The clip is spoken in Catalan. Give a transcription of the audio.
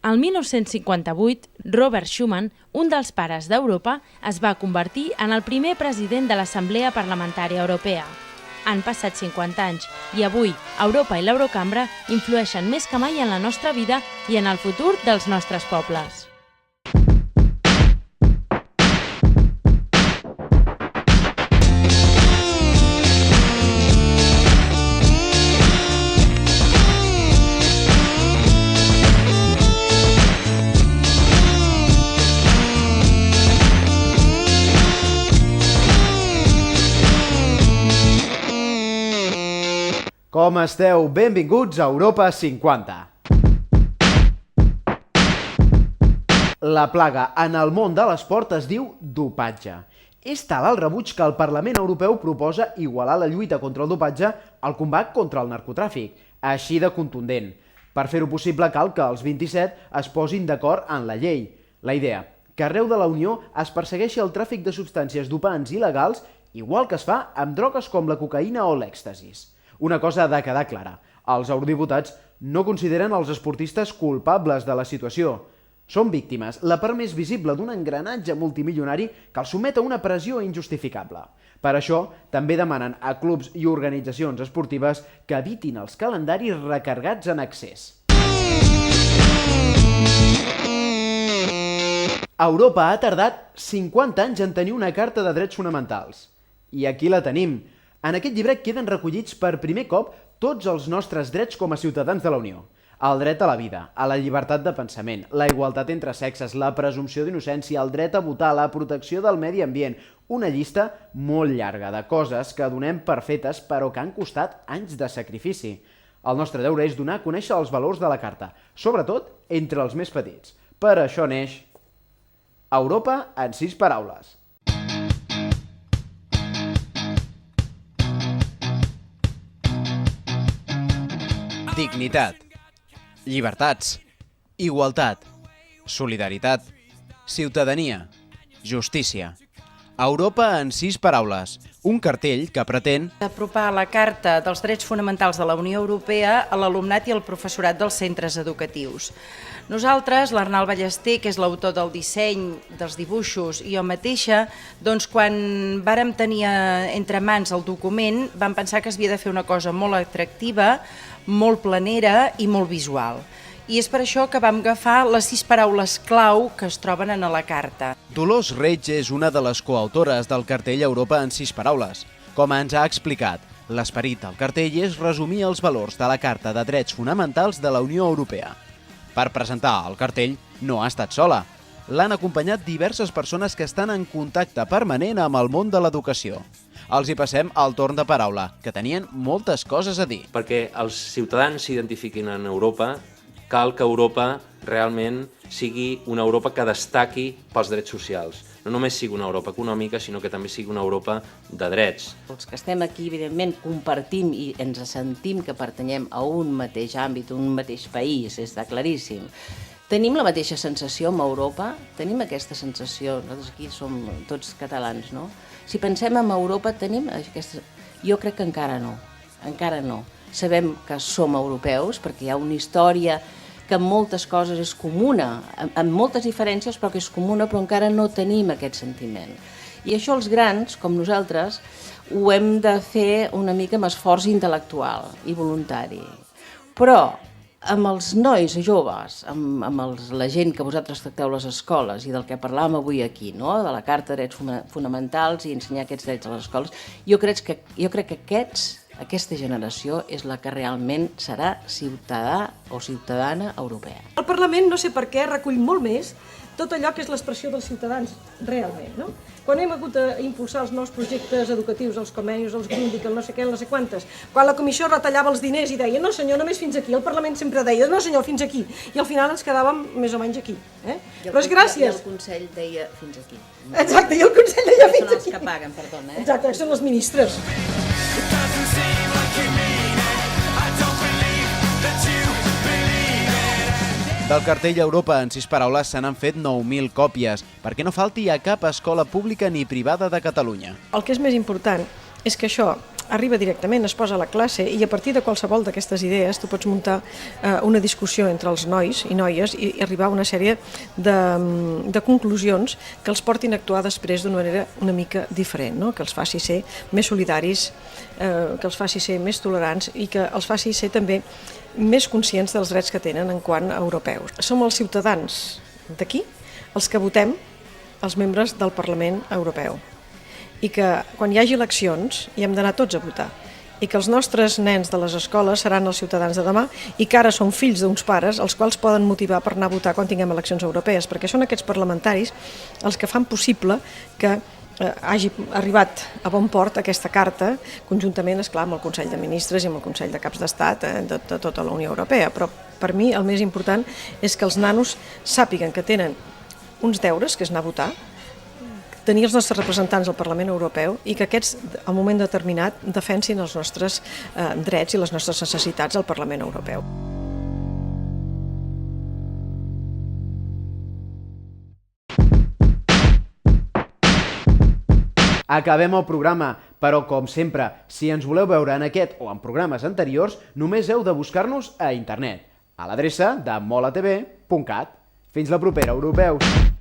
El 1958, Robert Schuman, un dels pares d'Europa, es va convertir en el primer president de l'Assemblea Parlamentària Europea. Han passat 50 anys i avui Europa i l'Eurocambra influeixen més que mai en la nostra vida i en el futur dels nostres pobles. Com esteu? Benvinguts a Europa 50. La plaga en el món de l'esport es diu dopatge. És tal el rebuig que el Parlament Europeu proposa igualar la lluita contra el dopatge al combat contra el narcotràfic, així de contundent. Per fer-ho possible cal que els 27 es posin d'acord en la llei. La idea, que arreu de la Unió es persegueixi el tràfic de substàncies dopants il·legals, igual que es fa amb drogues com la cocaïna o l'èxtasis. Una cosa ha de quedar clara, els eurodiputats no consideren els esportistes culpables de la situació. Són víctimes, la part més visible d'un engranatge multimilionari que els sotmet a una pressió injustificable. Per això, també demanen a clubs i organitzacions esportives que evitin els calendaris recargats en excés. Europa ha tardat 50 anys en tenir una Carta de Drets Fonamentals. I aquí la tenim. En aquest llibre queden recollits per primer cop tots els nostres drets com a ciutadans de la Unió. El dret a la vida, a la llibertat de pensament, la igualtat entre sexes, la presumpció d'innocència, el dret a votar, la protecció del medi ambient, una llista molt llarga de coses que donem per fetes però que han costat anys de sacrifici. El nostre deure és donar a conèixer els valors de la Carta, sobretot entre els més petits. Per això neix Europa en 6 paraules. Dignitat, llibertats, igualtat, solidaritat, ciutadania, justícia. Europa en 6 paraules, un cartell que pretén apropar la Carta dels Drets Fonamentals de la Unió Europea a l'alumnat i al professorat dels centres educatius. Nosaltres, l'Arnald Ballester, que és l'autor del disseny, dels dibuixos, i jo mateixa, doncs quan vàrem tenir entre mans el document, vam pensar que s'havia de fer una cosa molt atractiva, molt planera i molt visual. I és per això que vam agafar les 6 paraules clau que es troben en la Carta. Dolors Reig és una de les coautores del cartell Europa en 6 paraules. Com ens ha explicat, l'esperit del cartell és resumir els valors de la Carta de Drets Fonamentals de la Unió Europea. Per presentar el cartell no ha estat sola. L'han acompanyat diverses persones que estan en contacte permanent amb el món de l'educació. Els hi passem el torn de paraula, que tenien moltes coses a dir. Perquè els ciutadans s'identifiquin en Europa, cal que Europa realment sigui una Europa que destaqui pels drets socials. No només sigui una Europa econòmica, sinó que també sigui una Europa de drets. Els que estem aquí, evidentment, compartim i ens sentim que pertanyem a un mateix àmbit, un mateix país, està claríssim. Tenim la mateixa sensació amb Europa? Tenim aquesta sensació? Nosaltres aquí som tots catalans, no? Si pensem en Europa, tenim aquesta... Jo crec que encara no. Encara no. Sabem que som europeus perquè hi ha una història que en moltes coses és comuna, amb moltes diferències, però que és comuna, però encara no tenim aquest sentiment. I això els grans, com nosaltres, ho hem de fer una mica amb esforç intel·lectual i voluntari. Però amb els nois joves, amb la gent que vosaltres tracteu a les escoles i del que parlàvem avui aquí, no? De la Carta de Drets Fonamentals i ensenyar aquests drets a les escoles, jo crec que aquesta generació és la que realment serà ciutadà o ciutadana europea. El Parlament, no sé per què, recull molt més tot allò que és l'expressió dels ciutadans realment, no? Quan hem hagut d'impulsar els nous projectes educatius, els convenis, els Grundig, el no sé què, no sé quantes, quan la comissió retallava els diners i deia no senyor, només fins aquí, el Parlament sempre deia no senyor, fins aquí, i al final ens quedàvem més o menys aquí. Però és gràcies. I el Consell deia fins aquí. Exacte, i el Consell deia fins aquí. Són els que paguen, perdona. Exacte, són els ministres. Del cartell Europa en 6 paraules se n'han fet 9.000 còpies, perquè no falti a cap escola pública ni privada de Catalunya. El que és més important és que això arriba directament, es posa a la classe i a partir de qualsevol d'aquestes idees tu pots muntar una discussió entre els nois i noies i arribar a una sèrie de conclusions que els portin a actuar després d'una manera una mica diferent, no? Que els faci ser més solidaris, que els faci ser més tolerants i que els faci ser també més conscients dels drets que tenen en quant a europeus. Som els ciutadans d'aquí els que votem els membres del Parlament Europeu i que quan hi hagi eleccions hi hem d'anar tots a votar i que els nostres nens de les escoles seran els ciutadans de demà i que ara són fills d'uns pares els quals poden motivar per anar a votar quan tinguem eleccions europees, perquè són aquests parlamentaris els que fan possible que hagi arribat a bon port aquesta carta, conjuntament, esclar, amb el Consell de Ministres i amb el Consell de Caps d'Estat de tota la Unió Europea. Però per mi el més important és que els nanos sàpiguen que tenen uns deures, que és anar a votar, tenir els nostres representants al Parlament Europeu i que aquests, al moment determinat, defensin els nostres drets i les nostres necessitats al Parlament Europeu. Acabem el programa, però com sempre, si ens voleu veure en aquest o en programes anteriors, només heu de buscar-nos a internet, a l'adreça de molatv.cat. Fins la propera, europeus!